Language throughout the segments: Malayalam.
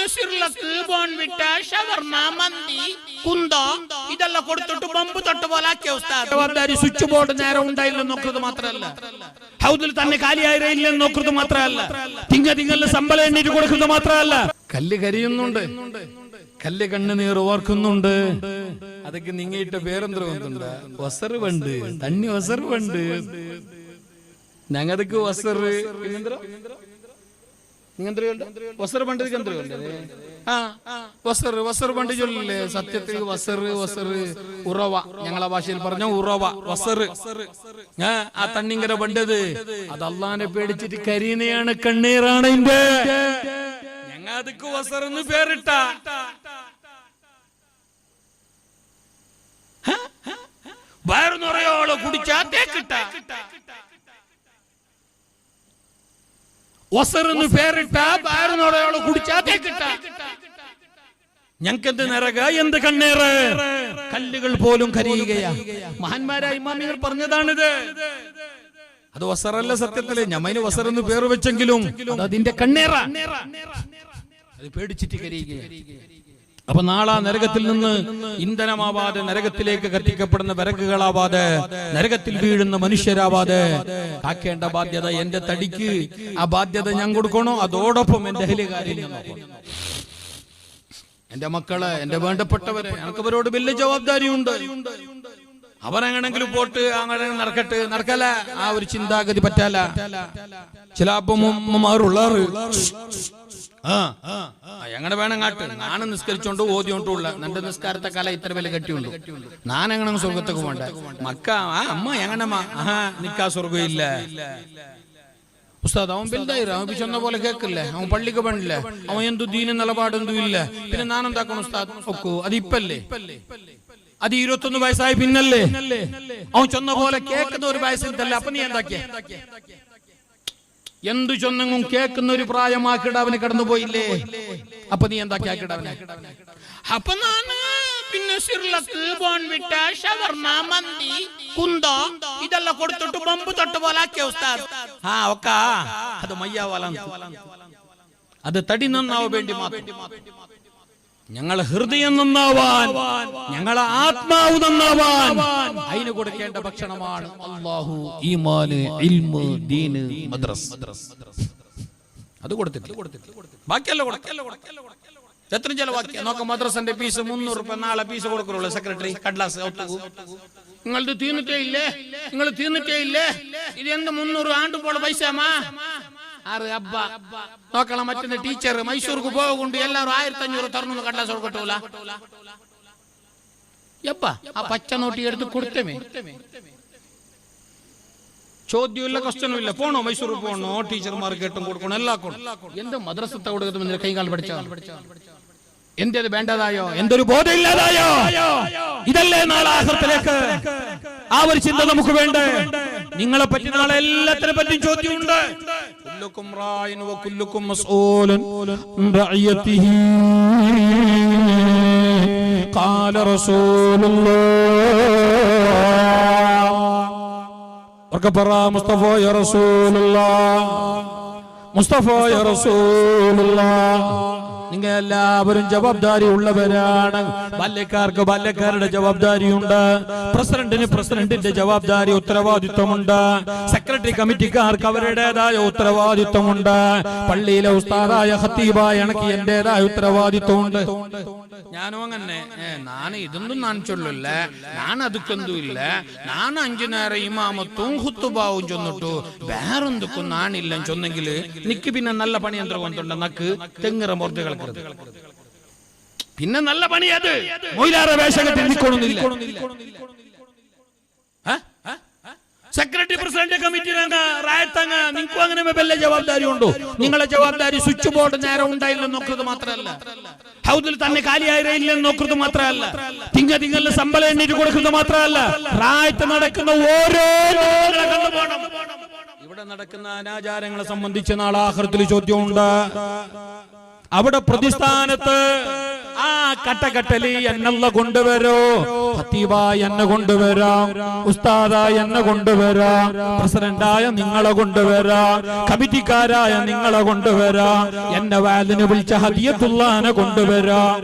പിന്നെ സിർലക്ക്, ബോൺവിട്ട, ഷവർമ, മന്തി, കുന്തോ ഇതെല്ലാം കൊടുത്തിട്ട് ബമ്പ് തൊട്ട് പോലെ ആക്കിയ ഉസ്താദ്. ജവാബ്ദാരി സ്വിച്ച് ബോർഡ് നേരെ ഉണ്ടായില്ലെന്ന് നോക്കുന്നത് മാത്രമല്ല, ഹൗദിൽ തന്നെ കാലിയായില്ലെന്ന് നോക്കുന്നത് മാത്രമല്ല, തിങ്ങലിന് ശമ്പളം എണ്ണീട്ട് കൊടുക്കുന്നത് മാത്രമല്ല, കല്ല് കരിയുന്നുണ്ട്, കല്ല് കണ്ണുനീർ ഓർക്കുന്നുണ്ട്. അതൊക്കെ നിങ്ങയിട്ട് പേരെന്തോ വന്നുണ്ട്, വസറ് പണ്ട് തണ്ണി വസറ് പണ്ട് ഞങ്ങൾക്ക് വസറ് വസറ് പണ്ട് വസറ് പണ്ട് ചൊല്ലില്ലേ? സത്യത്തിൽ വസറ് വസറ് ഉറവ, ഞങ്ങളെ ഭാഷയിൽ പറഞ്ഞ ഉറവ വസറ്. ആ തണ്ണിങ്കര പണ്ടത് അത് അള്ളാനെ പേടിച്ചിട്ട് കരിയനെയാണ്, കണ്ണീറാണ്. ഞങ്ങൾക്ക് വസറെന്ന് പേരിട്ട വയറുനിറയോളം കുടിച്ചാ തേക്കിട്ട വസറെന്ന് പേരിട്ട വയറുനിറയോളം കുടിച്ചാ തേക്കിട്ട ഞങ്ങൾക്ക് എന്ത് നിറക, എന്ത് കണ്ണേറ്, കല്ലുകൾ പോലും കരിയുകയാ. മഹാന്മാരായ ഇമാമികൾ പറഞ്ഞതാണിത്. അത് വസറല്ല സത്യത്തില്, ഞമ്മന് വസറെന്ന് പേര് വെച്ചെങ്കിലും അതിന്റെ കണ്ണേറ, അത് പേടിച്ചിട്ട് കരിയുകയാ. അപ്പൊ നാളെ നരകത്തിൽ നിന്ന് ഇന്ധനമാവാതെ, നരകത്തിലേക്ക് കത്തിക്കപ്പെടുന്ന വിറകുകളാവാതെ, നരകത്തിൽ വീഴുന്ന മനുഷ്യരാവാതെ കാക്കേണ്ട ബാധ്യത എന്റെ തടിക്ക്. ആ ബാധ്യത ഞാൻ കൊടുക്കണോ? അതോടൊപ്പം എന്റെ അഹ്ലുകാരെ ഞാൻ നോക്കണം. എന്റെ മക്കളെ, എന്റെ വേണ്ടപ്പെട്ടവരെ, എനിക്കവരോട് വലിയ ജവാബ്ദാരിയുണ്ട്. അവരെങ്ങനെങ്കിലും പോട്ട് അങ്ങനെ നടക്കട്ടെ, നടക്കല, ആ ഒരു ചിന്താഗതി പറ്റാല. ചില അപ്പമാരുള്ളാറ് എങ്ങനെ വേണം കാട്ട്, നാണ് നിസ്കരിച്ചോണ്ട് ഓതിയോണ്ടുള്ള നിന്റെ നിസ്കാരത്തെ കല ഇത്ര വില കെട്ടിയുണ്ട്, നാനെങ്ങനെ സ്വർഗത്തേക്ക് പോണ്ട മക്ക അമ്മ എങ്ങനെ നിക്കാ സ്വർഗം ഇല്ല. ഉസ്താദ് അവൻ വലുതായി, അവൻ ചെന്ന പോലെ കേക്കില്ലേ, അവൻ പള്ളിക്ക് പണില്ലേ, അവൻ എന്തു ദീന നിലപാടെന്തും ഇല്ല, പിന്നെ നാനെന്താക്കണം ഉസ്താദ് ഒക്കൂ? അത് ഇപ്പല്ലേ, അത് 21 വയസ്സായി പിന്നല്ലേ? അവൻ ചെന്ന പോലെ കേൾക്കുന്ന ഒരു വയസ്സിൽ അപ്പൊ നീ എന്താക്കിയ? എന്തു ചൊന്നെങ്കും കേൾക്കുന്ന ഒരു പ്രായമാക്കിട അവന് കടന്നുപോയില്ലേ? അപ്പൊ നീ എന്താക്കിയാക്കിടവനെ? അപ്പൊ നാണ് പിന്നെ സിർലക്ക്, ബോൺവിട്ട, ഷവർമ, മന്തി, കുന്തോ ഇതെല്ലാം കൊടുത്തിട്ട് ബമ്പ് തൊട്ട് പോലെ ആക്കിയ ഉസ്താദ്. അത് മയ്യാവാല, അത് തടി നന്നാവാൻ വേണ്ടി മാത്രം. ഞങ്ങളെ ഹൃദയം നന്നാവാൻ, ഞങ്ങളെ ആത്മാവ് നന്നാവാൻ അതിന് കൊടുക്കേണ്ട ഭക്ഷണമാണ് അല്ലാഹു, ഈമാന്, ഇൽമ്, ദീന്, മദ്രസ. അത് കൊടുത്തിട്ട് ബാക്കിയല്ല എത്ര ചെലവാക്കിയ നോക്കാം. മദ്രസന്റെ ഫീസ് 300 രൂപ നാളെ ഫീസ് കൊടുക്കുള്ളൂ. സെക്രട്ടറി കടലാസ് നിങ്ങളത് തീർന്നിട്ടേ ഇല്ലേ? നിങ്ങൾ തീർന്നിട്ടേ ഇല്ലേ? ഇത് എന്ത് 300 ആണ്ടുപോളെ പൈസമാ? നോക്കണം. മറ്റൊന്ന് ടീച്ചർ മൈസൂർക്ക് പോകുകൊണ്ട് എല്ലാവരും 1500 തറന്നു കടലാസ് കൊടുക്കട്ടൂല. എപ്പാ ആ പച്ച നോട്ടി എടുത്ത് കൊടുത്തമേ, ചോദ്യമില്ല, ക്വസ്റ്റ്യനും ഇല്ല. പോണോ മൈസൂർ പോണോ? ടീച്ചർമാർ കേട്ടും കൊടുക്കണം, എല്ലാം കൊടുക്കും. എന്ത് മദ്രസത്തെ കൊടുക്കുന്ന കൈകാൽ പഠിച്ചാ എന്റേത് വേണ്ടതായോ? എന്തൊരു ബോധമില്ലാതായോ? ഇതല്ലേ നാളെ ആഖിറത്തിലേക്ക് ആ ഒരു ചിന്ത നമുക്ക് വേണ്ടേ? നിങ്ങളെ പറ്റി നാളെ എല്ലാത്തിനെ പറ്റിയും ചോദ്യമുണ്ട്. കുല്ലുക്കും റായിൻ വ കുല്ലുക്കും മസ്ഊലുൻ റഅയതിഹി ഖാല റസൂലുള്ളാഹ്. വർക്കബറ മുസ്തഫ യാ റസൂലുള്ളാഹ്, മുസ്തഫ യാ റസൂലുള്ളാഹ്. നിങ്ങൾ എല്ലാവരും ജവാബ്ദാരി ഉള്ളവരാണ്. ബാല്യക്കാർക്ക് ബാല്യക്കാരുടെ ജവാബ്ദാരിയുണ്ട്, പ്രസിഡന്റിന് പ്രസിഡന്റിന്റെ ജവാബ്ദാരി ഉത്തരവാദിത്വമുണ്ട്, സെക്രട്ടറി കമ്മിറ്റിക്കാർക്ക് അവരുടേതായ ഉത്തരവാദിത്വമുണ്ട്, പള്ളിയിലെ ഉസ്താദായ ഖത്തീബായ എനിക്ക് എന്റേതായ ഉത്തരവാദിത്വമുണ്ട്. ഞാനും അങ്ങനെ നാണ് ഇതൊന്നും ഞാൻ ചൊല്ലില്ല, ഞാൻ അതുക്കൊന്നും ഇല്ല, ഞാൻ 5 നേരം ഇമാമത്തും ഖുത്തുബാവും ചൊന്നിട്ടു വേറെന്തൊക്കും നാണില്ല ചൊന്നെങ്കിൽ നിക്ക് പിന്നെ നല്ല പണി യന്ത്രം കൊണ്ടുണ്ട്. നക്ക് തെങ്ങിറ മുറത്തുകൾ പിന്നെ നല്ല പണി അത് മൊയിലാറെ വേഷകത്തിൽ നിൽക്കണമെന്നില്ല. സെക്രട്ടറി പ്രസിഡന്റ് കമ്മിറ്റി റായത്തങ്ങ നിങ്ങൾക്കും അങ്ങനെ വലിയ ജവാബ്ദാരി ഉണ്ടോ? നിങ്ങളെ ജവാബ്ദാരി സ്വിച്ച് ബോർഡ് നേരം ഉണ്ടായില്ലെന്ന് നോക്കുന്നത് മാത്രമല്ല, ഹൗദിൽ തന്നെ കാലിയായില്ലെന്ന് നോക്കുന്നത് മാത്രമല്ല, തിങ്ങലിന് ശമ്പളം എണ്ണീട്ട് കൊടുക്കുന്നത് മാത്രമല്ല, റായത്ത് നടക്കുന്ന ഓരോ ഇവിടെ നടക്കുന്ന അനാചാരങ്ങളെ സംബന്ധിച്ച് നാളെ ആഖിറത്തിൽ ചോദ്യമുണ്ട്. അവിടെ പ്രതിസ്ഥാനത്ത് ആ കട്ടകട്ടലി എന്നല്ല കൊണ്ടുവരോ, ഖത്തീബായി എന്നെ കൊണ്ടുവരാം, ഉസ്താദായി എന്നെ കൊണ്ടുവരാം, പ്രസിഡന്റായ നിങ്ങളെ കൊണ്ടുവരാം, കമ്മിറ്റിക്കാരായ നിങ്ങളെ കൊണ്ടുവരാം, എന്നെ വാലിന് വിളിച്ച ഹദിയത്തുള്ളാനെ കൊണ്ടുവരാം.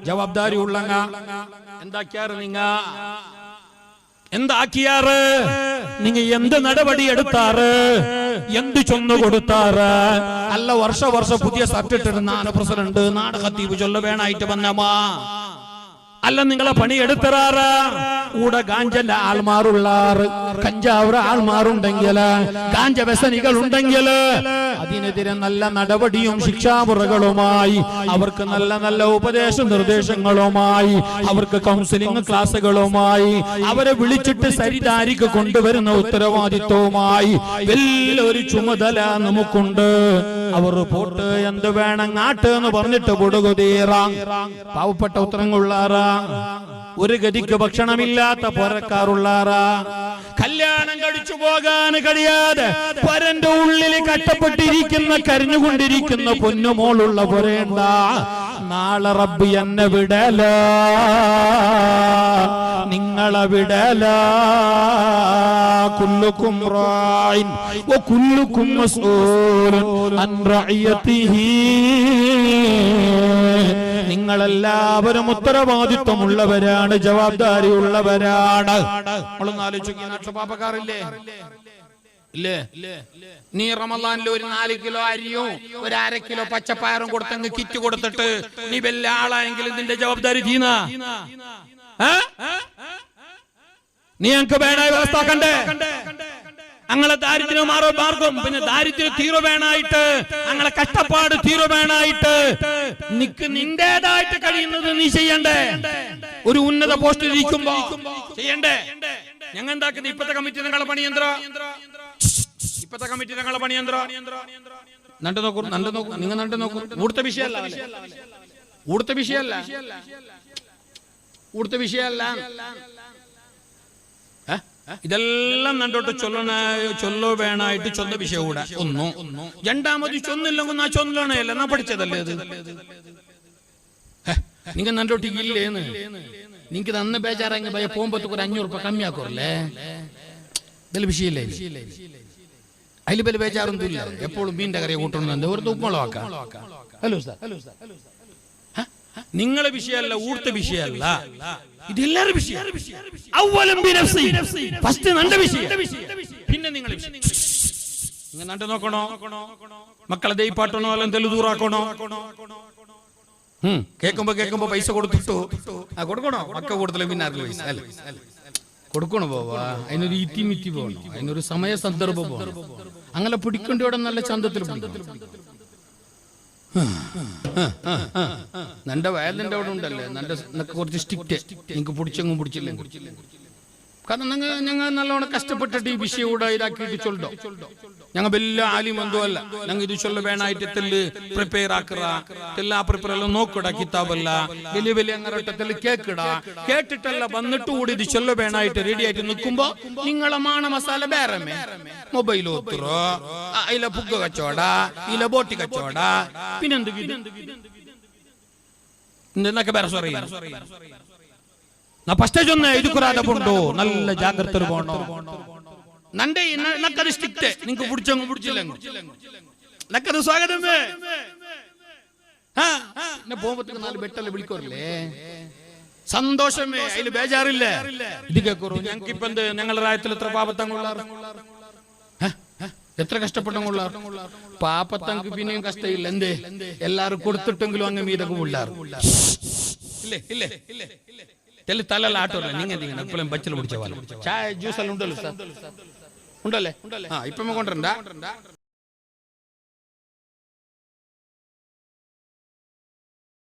ജവാബ്ദാരി ഉള്ളങ്ങ എന്താക്കിയാറ് നിങ്ങ എന്താക്കിയാറ് നിങ്ങ എന്ത് നടപടി എടുത്താറ്, എന്ത് ചൊന്നു കൊടുത്താറ്? അല്ല വർഷ പുതിയ ഷർട്ട് ഇട്ടിരുന്നാണ് പ്രസിഡന്റ് നാട് ഖത്തീബ് ചൊല്ല വേണായിട്ട് വന്നമാ. അല്ല നിങ്ങളെ പണി എടുത്തറാറ് കൂടെ ഗാഞ്ചന്റെ ആൾമാറുള്ളാറ്, കഞ്ചാവുടെ ആൾമാരുണ്ടെങ്കിൽ, ഗാഞ്ച വ്യസനികൾ ഉണ്ടെങ്കിൽ അതിനെതിരെ നല്ല നടപടിയും ശിക്ഷാമുറകളുമായി, അവർക്ക് നല്ല നല്ല ഉപദേശ നിർദ്ദേശങ്ങളുമായി, അവർക്ക് കൗൺസിലിംഗ് ക്ലാസുകളുമായി, അവരെ വിളിച്ചിട്ട് സരിദാരിക്ക് കൊണ്ടുവരുന്ന ഉത്തരവാദിത്വവുമായി വലിയൊരു ചുമതല നമുക്കുണ്ട്. അവർ റിപ്പോർട്ട് എന്ത് വേണം നാട്ട് എന്ന് പറഞ്ഞിട്ട് കൊടുകുതീറാം. പാവപ്പെട്ട ഉത്തരങ്ങളുള്ളാറാ, ഒരു ഗതിക്ക് ഭക്ഷണമില്ലാത്ത പോരക്കാറുള്ളാറാ, കല്യാണം കഴിച്ചു പോകാൻ കഴിയാതെ പരന്റെ ഉള്ളിൽ കട്ടപ്പെട്ടിരിക്കുന്ന കരഞ്ഞുകൊണ്ടിരിക്കുന്ന പൊന്നുമോളുള്ള പോരേണ്ട. നാളെ റബ്ബ് എന്നെ വിടല, നിങ്ങളെ വിടല. കുല്ലുക്കും റായിൻ വകുല്ലുക്കും മസ്ഊലുൻ അൻ റഇയതിഹി. നിങ്ങളെല്ലാവരും ഉത്തരവാദിത്വമുള്ളവരാണ്, ജവാബ്ദാരി ഉള്ളവരാണ്. നമ്മളൊന്ന് ആലോചിക്കുക, പാപ്പക്കാറില്ലേ ഇല്ലേ? നീ റമദാനിൽ ഒരു 4 കിലോ അരിയും ഒരു 1/2 കിലോ പച്ചപ്പയറും കൊടുത്തങ്ങ് കിറ്റ് കൊടുത്തിട്ട് നീ വലിയ ആളായെങ്കിൽ നിന്റെ ജവാബ്ദാരി തീന നീ ഞങ്ങൾക്ക് വേണ വ്യവസ്ഥ കണ്ടേ. അങ്ങളെ ദാരിദ്ര്യം മാർഗം, പിന്നെ ദാരിദ്ര്യം തീരുവേണായിട്ട്, അങ്ങളെ കഷ്ടപ്പാട് തീരുവേണായിട്ട് നിക്ക് നിന്റേതായിട്ട് കഴിയുന്നത് നീ ചെയ്യണ്ടേ. ഒരു ഉന്നത പോസ്റ്റിൽ ഇരിക്കുമ്പോ ചെയ്യണ്ടേ. ഞങ്ങൾ എന്താക്കുന്നത്? ഇപ്പത്തെ കമ്മിറ്റി നിങ്ങളെ പണിയന്ത്ര, ഇപ്പത്തെ കമ്മിറ്റി നിങ്ങളെ പണിയന്ത്ര നണ്ട് നോക്കൂ, നിങ്ങൾ നണ്ട് നോക്കൂ. ഊടുത്ത വിഷയമല്ല, ഊടുത്ത വിഷയമല്ല, ഊടുത്ത വിഷയമല്ല. ഇതെല്ലാം നണ്ടോട്ട് ചൊല്ലോ വേണായിട്ട് ചൊന്ന വിഷയം കൂടെ ഒന്നു. രണ്ടാമത് ചൊന്നില്ലെങ്കിൽ ആ ചൊല്ലണയല്ല, നാ പഠിച്ചതല്ലേ അത്. നിങ്ങൾ നണ്ടോട്ട് ഇല്ലേന്ന് നിങ്ങക്ക് നന്ന് ബേജാറങ്ങി ഭയ പോകുമ്പോഴത്തേക്ക് ഒരു 500 രൂപ കമ്മിയാക്കൂറല്ലേ? ഇതിൽ വിഷയമില്ലേ? അതിൽ വലിയ ബേജാറൊന്നും ഇല്ല. എപ്പോഴും മീൻ്റെ കറിയെ കൂട്ടണമെന്നുണ്ട്, ഒരു ഉപ്പുമുളകാക്കാം. ഹലോ സാർ, നിങ്ങളെ വിഷയമല്ല, ഊർത്ത വിഷയമല്ല, ഇതെല്ലാരും വിഷയം. ഫസ്റ്റ് നന്റെ വിഷയം, പിന്നെ നിങ്ങളെ വിഷയം. നിങ്ങൾ നണ്ട് നോക്കണോ? മക്കളെ ദൈപ്പാട്ടണോ അല്ല തെലുതൂറാക്കണോ? കേൾക്കുമ്പോ പൈസ കൊടുത്തിട്ടു കൊടുക്കണോ? മക്ക കൊടുത്തില്ല പിന്നെ ആർക്കും പൈസ അല്ല കൊടുക്കണോ? പോവാ അതിനൊരു ഇത്തിമിത്തി പോകണം, അതിനൊരു സമയ സന്ദർഭം പോകണം. അങ്ങനെ പിടിക്കേണ്ടവിടെ നല്ല ചന്തത്തിൽ നന്റെ വയലിന്റെ അവിടെ ഉണ്ടല്ലേ, നന്റെ കുറച്ച് സ്ട്രിക്റ്റ്, നിങ്ങൾക്ക് പിടിച്ചെങ്ങും പിടിച്ചില്ല. കാരണം ഞങ്ങൾ നല്ലോണം കഷ്ടപ്പെട്ടിട്ട് ഈ വിഷയം കൂടെ ഇതാക്കിയിട്ട് ചൊല്ലോ. ഞങ്ങൾ വലിയ ആലിമന്തോ അല്ല, ഞങ്ങൾ ഇത് ചൊല്ല വേണായിട്ട് തെല്ല് പ്രിപ്പയർ ആക്കറാ, തെല്ലാ പ്രിപ്പയർ എല്ലാം നോക്കടാ, കിതാബല്ല വലിയ വലിയ അങ്ങറട്ടത്തിൽ കേക്കിടാ, കേട്ടിട്ടല്ല വന്നിട്ട് കൂടി ഇത് ചൊല്ല വേണായിട്ട് റെഡി ആയിട്ട് നിൽക്കുമ്പോ നിങ്ങളെ മാണ മസാല വേറമേ മൊബൈൽ ഒത്തുറോ, ഇല പുക കച്ചവട, ഇല ബോട്ടി കച്ചവട, പിന്നെന്ത് എന്നൊക്കെ വേറെ സോറിയ നല്ല ജാഗ്രത പോണോ. നന്റെ നക്കത് സ്ട്രിക്റ്റ്, നിങ്ങൾക്ക് പിടിച്ചങ്ങ് പിടിച്ചില്ല നക്കത് സ്വാഗതമേ. പോകുമ്പോ 4 ബെട്ടല്ലേ വിളിക്കോറില്ലേ, സന്തോഷമേ, അതിൽ ബേജാറില്ലേ. ഇത് കേൾക്കൂ, ഞങ്ങൾക്ക് ഇപ്പൊ എന്ത് ഞങ്ങളുടെ പ്രായത്തിൽ എത്ര പാപത്തങ്ങളുള്ള, എത്ര കഷ്ടപ്പെട്ടങ്ങളുള്ള പാപ്പത്തങ്ങൾക്ക് പിന്നെയും കഷ്ടമില്ല. എന്തേ എല്ലാരും കൊടുത്തിട്ടെങ്കിലും അങ്ങ് മീതൊക്കെ ഉള്ളാറ് ഇല്ലേ ഇല്ലേ ഇല്ലേ. തലല്ല ആട്ടോല്ല, നിങ്ങൾ എപ്പോഴും ബച്ചിൽ പിടിച്ച പോലെ ചായ ജ്യൂസ് എല്ലാം ഉണ്ടല്ലോ സാർ, ഉണ്ടല്ലേ? ഇപ്പൊ കൊണ്ടുവരണ്ട.